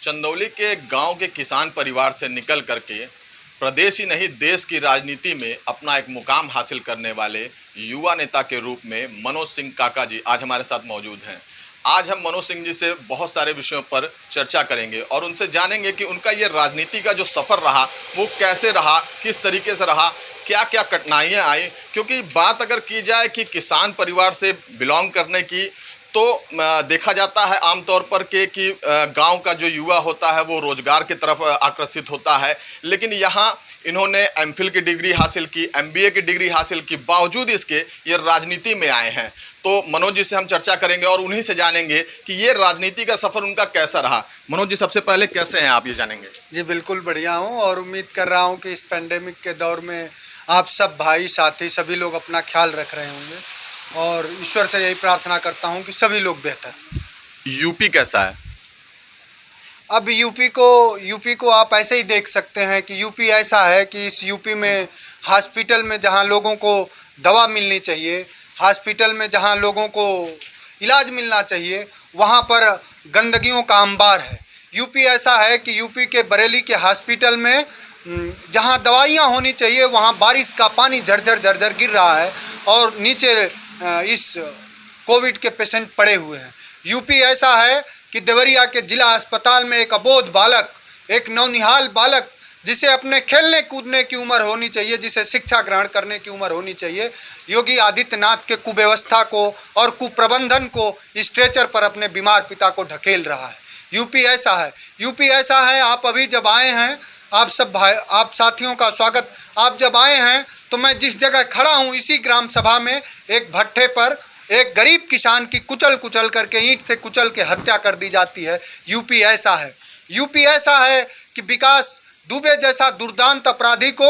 चंदौली के गांव के किसान परिवार से निकल करके प्रदेश ही नहीं देश की राजनीति में अपना एक मुकाम हासिल करने वाले युवा नेता के रूप में मनोज सिंह काका जी आज हमारे साथ मौजूद हैं। आज हम मनोज सिंह जी से बहुत सारे विषयों पर चर्चा करेंगे और उनसे जानेंगे कि उनका ये राजनीति का जो सफ़र रहा वो कैसे रहा, किस तरीके से रहा, क्या क्या कठिनाइयाँ आई। क्योंकि बात अगर की जाए कि किसान परिवार से बिलोंग करने की, तो देखा जाता है आमतौर पर कि गांव का जो युवा होता है वो रोजगार की तरफ आकर्षित होता है, लेकिन यहाँ इन्होंने एमफिल की डिग्री हासिल की, एमबीए की डिग्री हासिल की, बावजूद इसके ये राजनीति में आए हैं। तो मनोज जी से हम चर्चा करेंगे और उन्हीं से जानेंगे कि ये राजनीति का सफ़र उनका कैसा रहा। मनोज जी, सबसे पहले कैसे हैं आप, ये जानेंगे। जी बिल्कुल बढ़िया हूँ और उम्मीद कर रहा हूँ कि इस पेंडेमिक के दौर में आप सब भाई साथी सभी लोग अपना ख्याल रख रहे होंगे और ईश्वर से यही प्रार्थना करता हूँ कि सभी लोग बेहतर। यूपी कैसा है? अब यूपी को आप ऐसे ही देख सकते हैं कि यूपी ऐसा है कि इस यूपी में हॉस्पिटल में जहाँ लोगों को दवा मिलनी चाहिए, हॉस्पिटल में जहाँ लोगों को इलाज मिलना चाहिए, वहाँ पर गंदगियों का अंबार है। यूपी ऐसा है कि यूपी के बरेली के हॉस्पिटल में जहाँ दवाइयाँ होनी चाहिए वहाँ बारिश का पानी झरझर झरझर गिर रहा है और नीचे इस कोविड के पेशेंट पड़े हुए हैं। यूपी ऐसा है कि देवरिया के जिला अस्पताल में एक अबोध बालक, एक नौनिहाल बालक जिसे अपने खेलने कूदने की उम्र होनी चाहिए, जिसे शिक्षा ग्रहण करने की उम्र होनी चाहिए, योगी आदित्यनाथ के कुव्यवस्था को और कुप्रबंधन को स्ट्रेचर पर अपने बीमार पिता को ढकेल रहा है। यूपी ऐसा है। यूपी ऐसा है, आप अभी जब आए हैं, आप सब भाई, आप साथियों का स्वागत। आप जब आए हैं तो मैं जिस जगह खड़ा हूँ इसी ग्राम सभा में एक भट्ठे पर एक गरीब किसान की कुचल करके, ईंट से कुचल के हत्या कर दी जाती है। यूपी ऐसा है। यूपी ऐसा है कि विकास दुबे जैसा दुर्दांत अपराधी को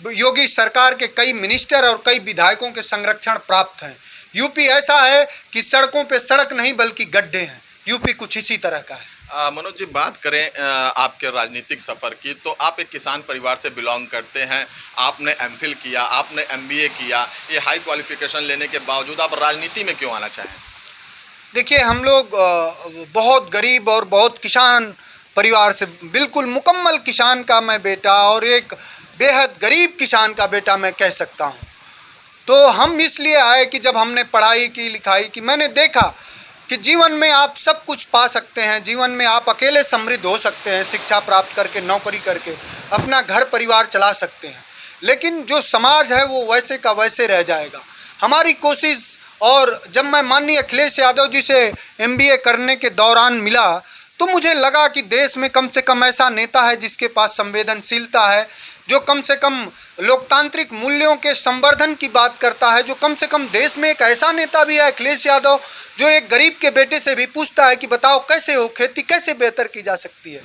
योगी सरकार के कई मिनिस्टर और कई विधायकों के संरक्षण प्राप्त हैं। यूपी ऐसा है कि सड़कों पे सड़क नहीं बल्कि गड्ढे हैं। यूपी कुछ इसी तरह का है। मनोज जी, बात करें आपके राजनीतिक सफ़र की, तो आप एक किसान परिवार से बिलोंग करते हैं, आपने एमफिल किया, आपने एमबीए किया, ये हाई क्वालिफिकेशन लेने के बावजूद आप राजनीति में क्यों आना चाहें? देखिए, हम लोग बहुत गरीब और बहुत किसान परिवार से, बिल्कुल मुकम्मल किसान का मैं बेटा और एक बेहद गरीब किसान का बेटा मैं कह सकता हूँ। तो हम इसलिए आए कि जब हमने पढ़ाई की, लिखाई की, मैंने देखा कि जीवन में आप सब कुछ पा सकते हैं, जीवन में आप अकेले समृद्ध हो सकते हैं, शिक्षा प्राप्त करके, नौकरी करके अपना घर परिवार चला सकते हैं, लेकिन जो समाज है वो वैसे का वैसे रह जाएगा। हमारी कोशिश, और जब मैं माननीय अखिलेश यादव जी से एमबीए करने के दौरान मिला तो मुझे लगा कि देश में कम से कम ऐसा नेता है जिसके पास संवेदनशीलता है, जो कम से कम लोकतांत्रिक मूल्यों के संवर्धन की बात करता है, जो कम से कम देश में एक ऐसा नेता भी है अखिलेश यादव जो एक गरीब के बेटे से भी पूछता है कि बताओ कैसे हो, खेती कैसे बेहतर की जा सकती है।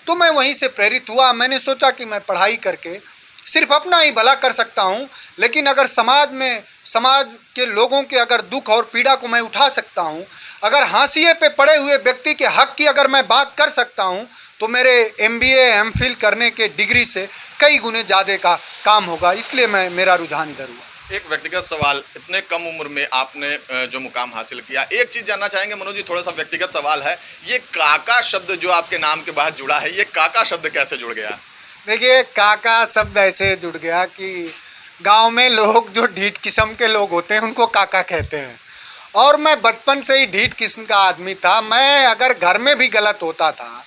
तो मैं वहीं से प्रेरित हुआ। मैंने सोचा कि मैं पढ़ाई करके सिर्फ अपना ही भला कर सकता हूँ, लेकिन अगर समाज के लोगों के अगर दुख और पीड़ा को मैं उठा सकता हूँ, अगर हाशिए पे पड़े हुए व्यक्ति के हक की अगर मैं बात कर सकता हूँ, तो मेरे एमबीए एमफिल करने के डिग्री से कई गुने ज़्यादा का काम होगा। इसलिए मेरा रुझान इधर हुआ। एक व्यक्तिगत सवाल, इतने कम उम्र में आपने जो मुकाम हासिल किया, एक चीज़ जानना चाहेंगे मनोज जी, थोड़ा सा व्यक्तिगत सवाल है, ये काका शब्द जो आपके नाम के बाद जुड़ा है, ये काका शब्द कैसे जुड़ गया? देखिए, काका शब्द ऐसे जुड़ गया कि गांव में लोग जो ढीठ किस्म के लोग होते हैं उनको काका कहते हैं, और मैं बचपन से ही ढीठ किस्म का आदमी था। मैं अगर घर में भी गलत होता था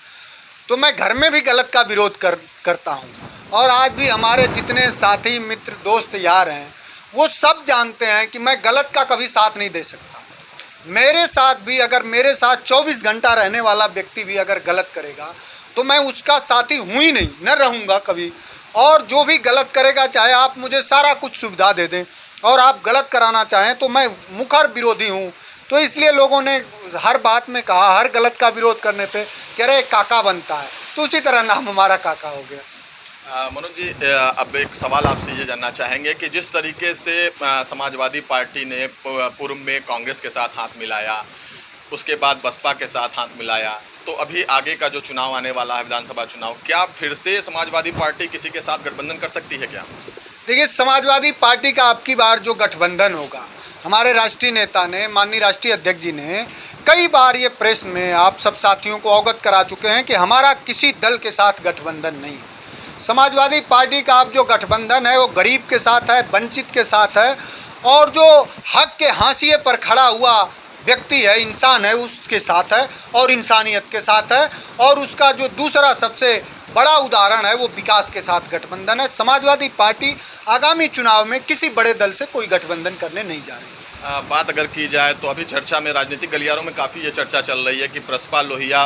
तो मैं घर में भी गलत का विरोध करता हूं, और आज भी हमारे जितने साथी मित्र दोस्त यार हैं वो सब जानते हैं कि मैं गलत का कभी साथ नहीं दे सकता। मेरे साथ भी, अगर मेरे साथ 24 घंटा रहने वाला व्यक्ति भी अगर गलत करेगा तो मैं उसका साथी हूँ ही नहीं, न रहूँगा कभी। और जो भी गलत करेगा, चाहे आप मुझे सारा कुछ सुविधा दे दें और आप गलत कराना चाहें, तो मैं मुखर विरोधी हूँ। तो इसलिए लोगों ने हर बात में कहा, हर गलत का विरोध करने पे कह रहे काका बनता है, तो उसी तरह नाम हमारा काका हो गया। मनोज जी, अब एक सवाल आपसे ये जानना चाहेंगे कि जिस तरीके से समाजवादी पार्टी ने पूर्व में कांग्रेस के साथ हाथ मिलाया, उसके बाद बसपा के साथ हाथ मिलाया, तो अभी आगे का जो चुनाव आने वाला है, विधानसभा चुनाव, क्या फिर से समाजवादी पार्टी किसी के साथ गठबंधन कर सकती है क्या? देखिए, समाजवादी पार्टी का अब की बार जो गठबंधन होगा, हमारे राष्ट्रीय नेता ने, माननीय राष्ट्रीय अध्यक्ष जी ने कई बार ये प्रेस में आप सब साथियों को अवगत करा चुके हैं कि हमारा किसी दल के साथ गठबंधन नहीं। समाजवादी पार्टी का अब जो गठबंधन है वो गरीब के साथ है, वंचित के साथ है, और जो हक के हाशिए पर खड़ा हुआ व्यक्ति है, इंसान है, उसके साथ है और इंसानियत के साथ है। और उसका जो दूसरा सबसे बड़ा उदाहरण है वो विकास के साथ गठबंधन है। समाजवादी पार्टी आगामी चुनाव में किसी बड़े दल से कोई गठबंधन करने नहीं जा रही। बात अगर की जाए तो अभी चर्चा में, राजनीतिक गलियारों में काफ़ी ये चर्चा चल रही है कि प्रसपा लोहिया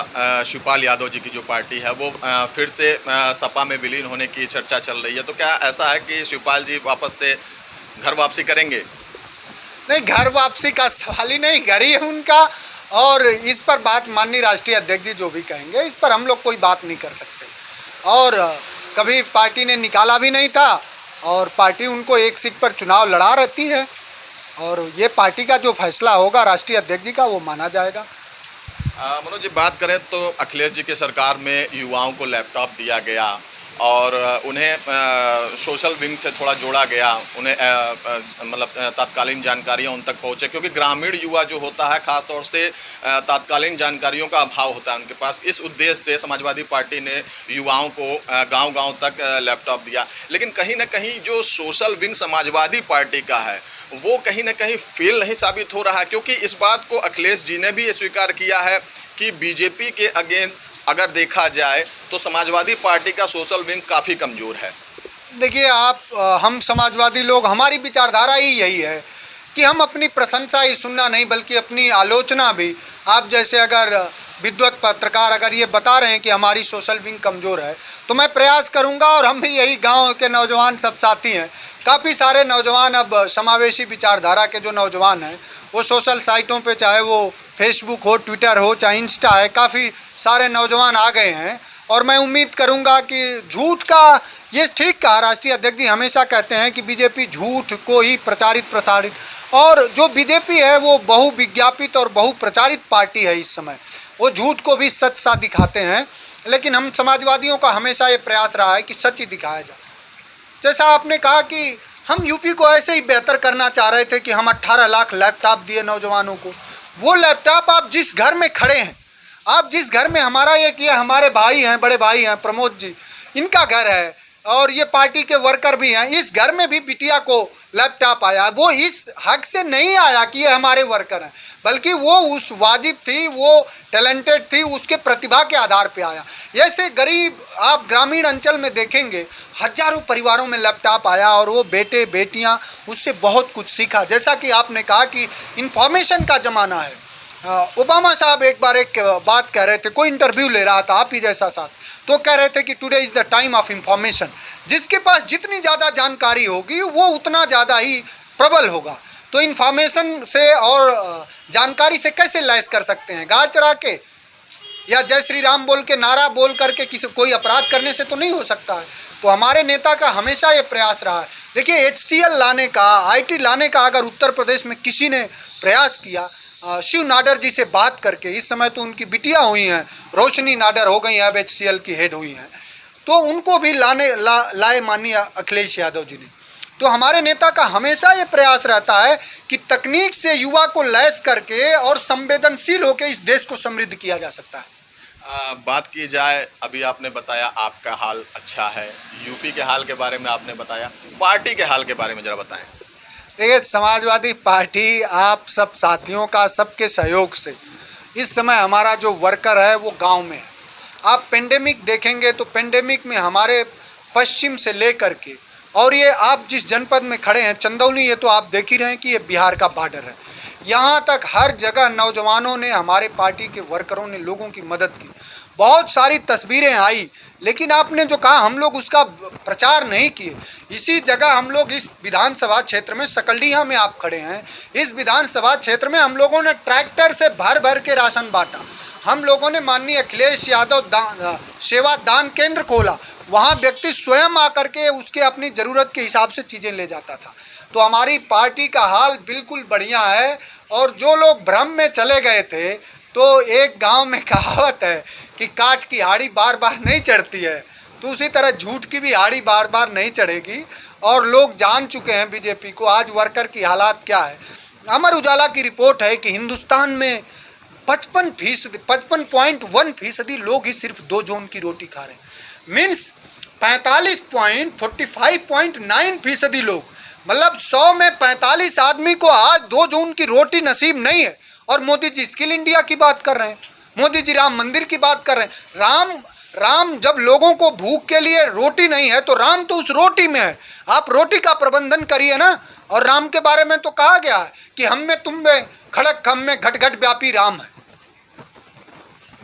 शिवपाल यादव जी की जो पार्टी है वो फिर से सपा में विलीन होने की चर्चा चल रही है। तो क्या ऐसा है कि शिवपाल जी वापस से घर वापसी करेंगे? नहीं, घर वापसी का सवाल ही नहीं, घर ही है उनका। और इस पर बात माननीय राष्ट्रीय अध्यक्ष जी जो भी कहेंगे, इस पर हम लोग कोई बात नहीं कर सकते। और कभी पार्टी ने निकाला भी नहीं था, और पार्टी उनको एक सीट पर चुनाव लड़ा रहती है, और ये पार्टी का जो फैसला होगा राष्ट्रीय अध्यक्ष जी का वो माना जाएगा। मनोज जी, बात करें तो अखिलेश जी के सरकार में युवाओं को लैपटॉप दिया गया और उन्हें सोशल विंग से थोड़ा जोड़ा गया, उन्हें मतलब तात्कालीन जानकारियाँ उन तक पहुँचे, क्योंकि ग्रामीण युवा जो होता है ख़ास तौर से तात्कालीन जानकारियों का अभाव होता है उनके पास। इस उद्देश्य से समाजवादी पार्टी ने युवाओं को गांव-गांव तक लैपटॉप दिया। लेकिन कहीं ना कहीं जो सोशल विंग समाजवादी पार्टी का है वो कहीं ना कहीं फेल नहीं साबित हो रहा है, क्योंकि इस बात को अखिलेश जी ने भी ये स्वीकार किया है कि बीजेपी के अगेंस्ट अगर देखा जाए तो समाजवादी पार्टी का सोशल विंग काफ़ी कमज़ोर है। देखिए आप, हम समाजवादी लोग, हमारी विचारधारा ही यही है कि हम अपनी प्रशंसा ही सुनना नहीं बल्कि अपनी आलोचना भी। आप जैसे अगर विद्वत पत्रकार अगर ये बता रहे हैं कि हमारी सोशल विंग कमज़ोर है, तो मैं प्रयास करूंगा, और हम भी यही गांव के नौजवान सब साथी हैं, काफ़ी सारे नौजवान अब समावेशी विचारधारा के जो नौजवान हैं वो सोशल साइटों पे, चाहे वो फेसबुक हो, ट्विटर हो, चाहे इंस्टा है, काफ़ी सारे नौजवान आ गए हैं। और मैं उम्मीद करूंगा कि झूठ का, ये ठीक कहा राष्ट्रीय अध्यक्ष जी हमेशा कहते हैं कि बीजेपी झूठ को ही प्रसारित, और जो बीजेपी है वो बहुविज्ञापित और बहुप्रचारित पार्टी है इस समय, वो झूठ को भी सच सा दिखाते हैं। लेकिन हम समाजवादियों का हमेशा ये प्रयास रहा है कि सच ही दिखाया जाए। जैसा आपने कहा कि हम यूपी को ऐसे ही बेहतर करना चाह रहे थे कि हम 18 लाख लैपटॉप दिए नौजवानों को। वो लैपटॉप आप जिस घर में खड़े हैं, आप जिस घर में, हमारा एक ये हमारे भाई हैं, बड़े भाई हैं प्रमोद जी, इनका घर है और ये पार्टी के वर्कर भी हैं, इस घर में भी बिटिया को लैपटॉप आया। वो इस हक से नहीं आया कि ये हमारे वर्कर हैं, बल्कि वो उस वाजिब थी, वो टैलेंटेड थी, उसके प्रतिभा के आधार पे आया। ऐसे गरीब आप ग्रामीण अंचल में देखेंगे हजारों परिवारों में लैपटॉप आया, और वो बेटे बेटियां उससे बहुत कुछ सीखा। जैसा कि आपने कहा कि इंफॉर्मेशन का ज़माना है। ओबामा साहब एक बार एक बात कह रहे थे, कोई इंटरव्यू ले रहा था आप ही जैसा साथ, तो कह रहे थे कि today is the time of information. जिसके पास जितनी ज़्यादा जानकारी होगी वो उतना ज़्यादा ही प्रबल होगा। तो इंफॉर्मेशन से और जानकारी से कैसे लैस कर सकते हैं? गाय चरा के या जय श्री राम बोल के, नारा बोल करके कोई अपराध करने से तो नहीं हो सकता है। तो हमारे नेता का हमेशा ये प्रयास रहा है। देखिए HCL लाने का, IT लाने का अगर उत्तर प्रदेश में किसी ने प्रयास किया, शिव नाडर जी से बात करके, इस समय तो उनकी बिटिया हुई हैं, रोशनी नाडर हो गई हैं, अब HCL की हेड हुई हैं, तो उनको भी लाए माननीय अखिलेश यादव जी ने। तो हमारे नेता का हमेशा ये प्रयास रहता है कि तकनीक से युवा को लैस करके और संवेदनशील होकर इस देश को समृद्ध किया जा सकता है। बात की जाए, अभी आपने बताया आपका हाल अच्छा है, यूपी के हाल के बारे में आपने बताया, पार्टी के हाल के बारे में ज़रा बताएं। देखिए समाजवादी पार्टी आप सब साथियों का, सबके सहयोग से इस समय हमारा जो वर्कर है वो गांव में है। आप पेंडेमिक देखेंगे तो पेंडेमिक में हमारे पश्चिम से लेकर के, और ये आप जिस जनपद में खड़े हैं चंदौली, ये तो आप देख ही रहे हैं कि ये बिहार का बॉर्डर है, यहाँ तक हर जगह नौजवानों ने, हमारे पार्टी के वर्करों ने लोगों की मदद की। बहुत सारी तस्वीरें आई, लेकिन आपने जो कहा हम लोग उसका प्रचार नहीं किए। इसी जगह हम लोग इस विधानसभा क्षेत्र में, सकलडीहा में आप खड़े हैं, इस विधानसभा क्षेत्र में हम लोगों ने ट्रैक्टर से भर भर के राशन बांटा। हम लोगों ने माननीय अखिलेश यादव सेवा दान केंद्र खोला, वहाँ व्यक्ति स्वयं आकर के उसके अपनी ज़रूरत के हिसाब से चीज़ें ले जाता था। तो हमारी पार्टी का हाल बिल्कुल बढ़िया है। और जो लोग भ्रम में चले गए थे, तो एक गांव में कहावत है कि काठ की हाड़ी बार बार नहीं चढ़ती है, तो उसी तरह झूठ की भी हाड़ी बार बार नहीं चढ़ेगी। और लोग जान चुके हैं बीजेपी को, आज वर्कर की हालात क्या है। अमर उजाला की रिपोर्ट है कि हिंदुस्तान में 55.1% लोग ही सिर्फ 2 जोन की रोटी खा रहे हैं। मीन्स 45.9% लोग, मतलब 100 में 45 आदमी को आज 2 जोन की रोटी नसीब नहीं है। और मोदी जी स्किल इंडिया की बात कर रहे हैं, मोदी जी राम मंदिर की बात कर रहे हैं। राम जब लोगों को भूख के लिए रोटी नहीं है तो राम तो उस रोटी में है। आप रोटी का प्रबंधन करिए ना। और राम के बारे में तो कहा गया है कि हम में तुम में खड़क खम में घट घट व्यापी राम है।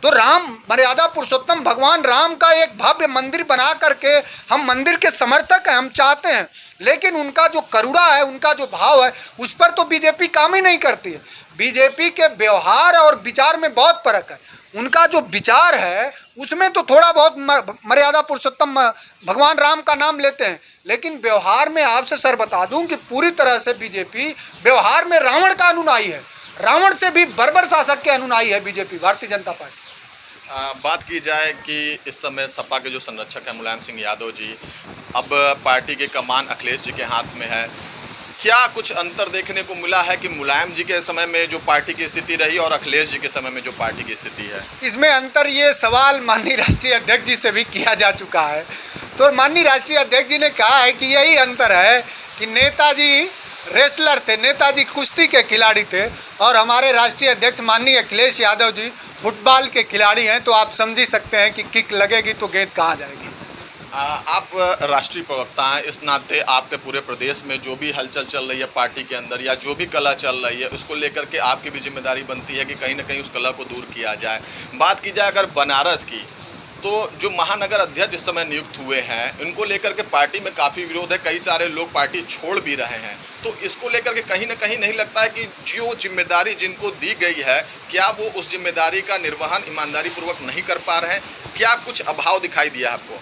तो राम मर्यादा पुरुषोत्तम भगवान राम का एक भव्य मंदिर बना करके हम मंदिर के समर्थक हैं, हम चाहते हैं। लेकिन उनका जो करुणा है, उनका जो भाव है, उस पर तो बीजेपी काम ही नहीं करती है। बीजेपी के व्यवहार और विचार में बहुत फर्क है। उनका जो विचार है उसमें तो थोड़ा बहुत मर्यादा पुरुषोत्तम भगवान राम का नाम लेते हैं, लेकिन व्यवहार में आपसे सर बता दूं कि पूरी तरह से बीजेपी व्यवहार में रावण का अनुयायी है। रावण से भी बर्बर शासक के अनुयायी है बीजेपी, भारतीय जनता पार्टी। बात की जाए कि इस समय सपा के जो संरक्षक हैं मुलायम सिंह यादव जी, अब पार्टी की कमान अखिलेश जी के हाथ में है। क्या कुछ अंतर देखने को मिला है कि मुलायम जी के समय में जो पार्टी की स्थिति रही और अखिलेश जी के समय में जो पार्टी की स्थिति है? इसमें अंतर, ये सवाल माननीय राष्ट्रीय अध्यक्ष जी से भी किया जा चुका है। तो माननीय राष्ट्रीय अध्यक्ष जी ने कहा है कि यही अंतर है कि नेताजी रेसलर थे, नेताजी कुश्ती के खिलाड़ी थे, और हमारे राष्ट्रीय अध्यक्ष माननीय अखिलेश यादव जी फुटबॉल के खिलाड़ी हैं। तो आप समझ ही सकते हैं कि किक लगेगी तो गेंद कहाँ जाएगी। आप राष्ट्रीय प्रवक्ता हैं, इस नाते आपके पूरे प्रदेश में जो भी हलचल चल रही है पार्टी के अंदर या जो भी कला चल रही है, उसको लेकर के आपकी भी जिम्मेदारी बनती है कि कहीं ना कहीं उस कला को दूर किया जाए। बात की जाए अगर बनारस की, तो जो महानगर अध्यक्ष इस समय नियुक्त हुए हैं, उनको लेकर के पार्टी में काफ़ी विरोध है, कई सारे लोग पार्टी छोड़ भी रहे हैं। तो इसको लेकर के कहीं ना कहीं नहीं लगता है कि जो जिम्मेदारी जिनको दी गई है, क्या वो उस जिम्मेदारी का निर्वहन ईमानदारी पूर्वक नहीं कर पा रहे हैं? क्या कुछ अभाव दिखाई दिया आपको?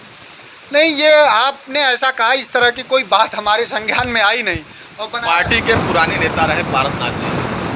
नहीं, ये आपने ऐसा कहा, इस तरह की कोई बात हमारे संज्ञान में आई नहीं। और पार्टी के पुराने नेता रहे पारसनाथ जी,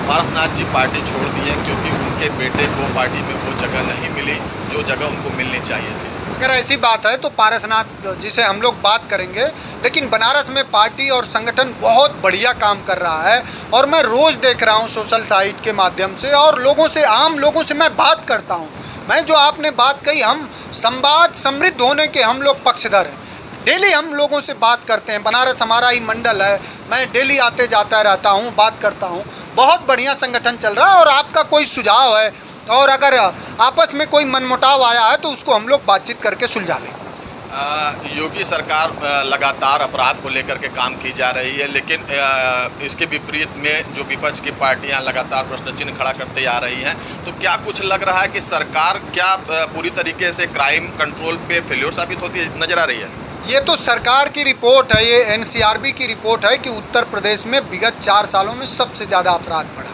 पारसनाथ जी पार्टी छोड़ दी है क्योंकि उनके बेटे को पार्टी में वो जगह नहीं मिली जो जगह उनको मिलनी चाहिए थी। अगर ऐसी बात है तो पारसनाथ जी से हम लोग बात करेंगे, लेकिन बनारस में पार्टी और संगठन बहुत बढ़िया काम कर रहा है। और मैं रोज़ देख रहा हूँ सोशल साइट के माध्यम से, और लोगों से, आम लोगों से मैं बात करता हूँ। मैं जो आपने बात कही, हम संवाद समृद्ध होने के हम लोग पक्षधर हैं। डेली हम लोगों से बात करते हैं, बनारस हमारा ही मंडल है, मैं डेली आते जाता रहता हूँ, बात करता हूँ। बहुत बढ़िया संगठन चल रहा है। और आपका कोई सुझाव है और अगर आपस में कोई मनमुटाव आया है तो उसको हम लोग बातचीत करके सुलझा लें। योगी सरकार लगातार अपराध को लेकर के काम की जा रही है, लेकिन इसके विपरीत में जो विपक्ष की पार्टियां लगातार प्रश्न चिन्ह खड़ा करते आ रही हैं। तो क्या कुछ लग रहा है कि सरकार क्या पूरी तरीके से क्राइम कंट्रोल पे फेल्योर साबित होती नजर आ रही है? ये तो सरकार की रिपोर्ट है, ये एनसीआरबी की रिपोर्ट है कि उत्तर प्रदेश में विगत 4 सालों में सबसे ज़्यादा अपराध बढ़ा।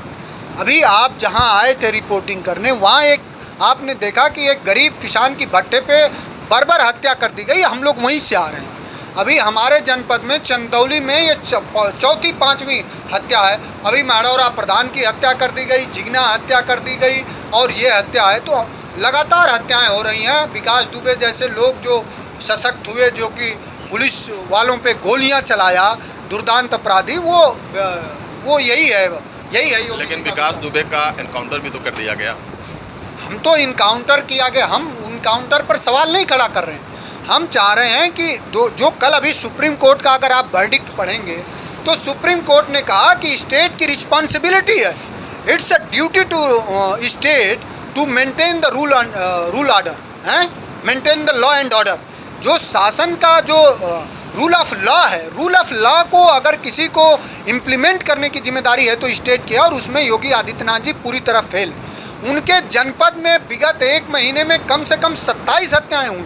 अभी आप जहां आए थे रिपोर्टिंग करने, वहां एक आपने देखा कि एक गरीब किसान की भट्टे पे बर्बर हत्या कर दी गई। हम लोग वहीं से आ रहे हैं। अभी हमारे जनपद में चंदौली में ये चौथी 5वीं हत्या है। अभी माड़ौरा प्रधान की हत्या कर दी गई, जिगना हत्या कर दी गई, और ये हत्या है। तो लगातार हत्याएँ हो रही हैं। विकास दुबे जैसे लोग जो सशक्त हुए, जो कि पुलिस वालों पे गोलियां चलाया, दुर्दांत अपराधी, वो यही है। लेकिन विकास दुबे का एनकाउंटर भी तो कर दिया गया। हम तो इनकाउंटर किया गया, हम इनकाउंटर पर सवाल नहीं खड़ा कर रहे हैं। हम चाह रहे हैं कि जो कल अभी सुप्रीम कोर्ट का अगर आप वर्डिक्ट पढ़ेंगे तो सुप्रीम कोर्ट ने कहा कि स्टेट की रिस्पॉन्सिबिलिटी है, it's a duty to state to maintain the rule order, हैं, maintain the law and order. जो शासन का जो रूल ऑफ लॉ है, रूल ऑफ लॉ को अगर किसी को इम्प्लीमेंट करने की जिम्मेदारी है तो स्टेट की है, और उसमें योगी आदित्यनाथ जी पूरी तरह फेल। उनके जनपद में विगत 1 महीने में कम से कम 27 हत्याएं हुई।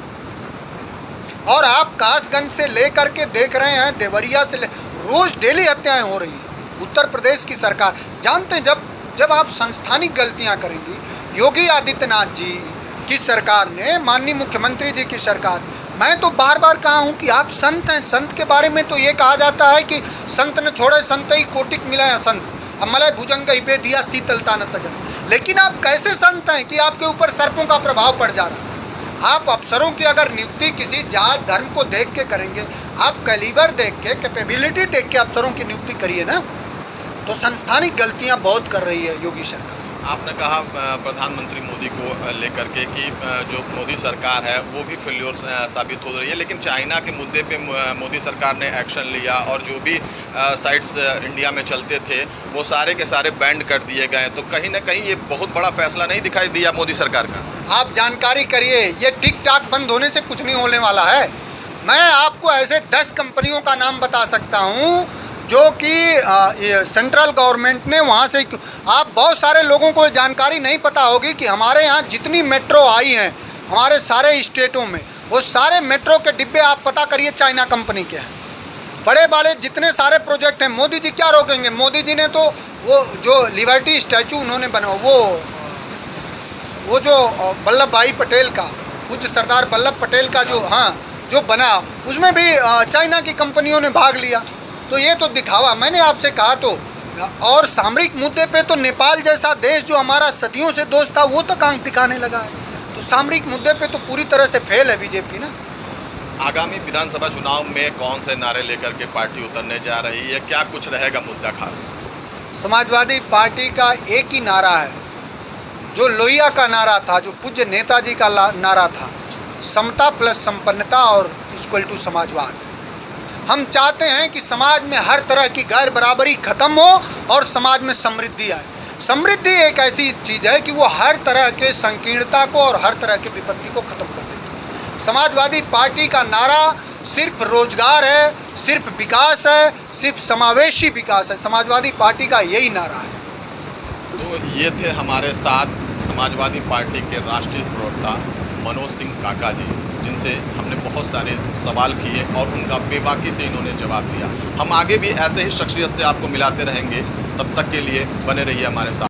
और आप कासगंज से लेकर के देख रहे हैं, देवरिया से रोज़ डेली हत्याएं हो रही हैं। उत्तर प्रदेश की सरकार जानते हैं, जब आप संस्थानिक गलतियां करेंगी, योगी आदित्यनाथ जी की सरकार ने, माननीय मुख्यमंत्री जी की सरकार, मैं तो बार बार कहा हूँ कि आप संत हैं। संत के बारे में तो ये कहा जाता है कि संत न छोड़े संत ही कोटिक मिला है संत, अमलय भुजंग ही बेदिया शीतलता न तजन। लेकिन आप कैसे संत हैं कि आपके ऊपर सर्पों का प्रभाव पड़ जा रहा है? आप अफसरों की अगर नियुक्ति किसी जात धर्म को देख के करेंगे, आप कैलिबर देख के, कैपेबिलिटी देख के अफसरों की नियुक्ति करिए ना। तो संस्थानिक गलतियां बहुत कर रही है योगी सरकार। आपने कहा प्रधानमंत्री मोदी को लेकर के कि जो मोदी सरकार है वो भी फेल्योर साबित हो रही है, लेकिन चाइना के मुद्दे पे मोदी सरकार ने एक्शन लिया और जो भी साइट्स इंडिया में चलते थे वो सारे के सारे बैंड कर दिए गए। तो कहीं ना कहीं ये बहुत बड़ा फैसला नहीं दिखाई दिया मोदी सरकार का? आप जानकारी करिए, ये टिक टाक बंद होने से कुछ नहीं होने वाला है। मैं आपको ऐसे 10 कंपनियों का नाम बता सकता हूँ जो कि सेंट्रल गवर्नमेंट ने वहाँ से, आप बहुत सारे लोगों को जानकारी नहीं पता होगी कि हमारे यहाँ जितनी मेट्रो आई हैं हमारे सारे स्टेटों में, वो सारे मेट्रो के डिब्बे आप पता करिए चाइना कंपनी के हैं। बड़े बड़े जितने सारे प्रोजेक्ट हैं, मोदी जी क्या रोकेंगे? मोदी जी ने तो वो जो लिबर्टी स्टैचू उन्होंने बना, वो जो वल्लभ भाई पटेल का, पूज्य सरदार वल्लभ पटेल का जो बना, उसमें भी चाइना की कंपनियों ने भाग लिया। तो ये तो दिखावा, मैंने आपसे कहा तो। और सामरिक मुद्दे पे तो नेपाल जैसा देश जो हमारा सदियों से दोस्त था वो तक आंख दिखाने लगा है। तो सामरिक मुद्दे पे तो पूरी तरह से फेल है बीजेपी ना। आगामी विधानसभा चुनाव में कौन से नारे लेकर के पार्टी उतरने जा रही है, क्या कुछ रहेगा मुद्दा खास? समाजवादी पार्टी का एक ही नारा है, जो लोहिया का नारा था, जो पूज्य नेताजी का नारा था, समता प्लस संपन्नता और इक्वल टू समाजवाद। हम चाहते हैं कि समाज में हर तरह की गैर बराबरी खत्म हो और समाज में समृद्धि आए। समृद्धि एक ऐसी चीज़ है कि वो हर तरह के संकीर्णता को और हर तरह की विपत्ति को खत्म कर देती है। समाजवादी पार्टी का नारा सिर्फ रोजगार है, सिर्फ विकास है, सिर्फ समावेशी विकास है। समाजवादी पार्टी का यही नारा है। तो ये थे हमारे साथ समाजवादी पार्टी के राष्ट्रीय प्रवक्ता मनोज सिंह काका जी, जिनसे हमने बहुत सारे सवाल किए और उनका बेबाकी से इन्होंने जवाब दिया। हम आगे भी ऐसे ही शख्सियत से आपको मिलाते रहेंगे, तब तक के लिए बने रहिए हमारे साथ।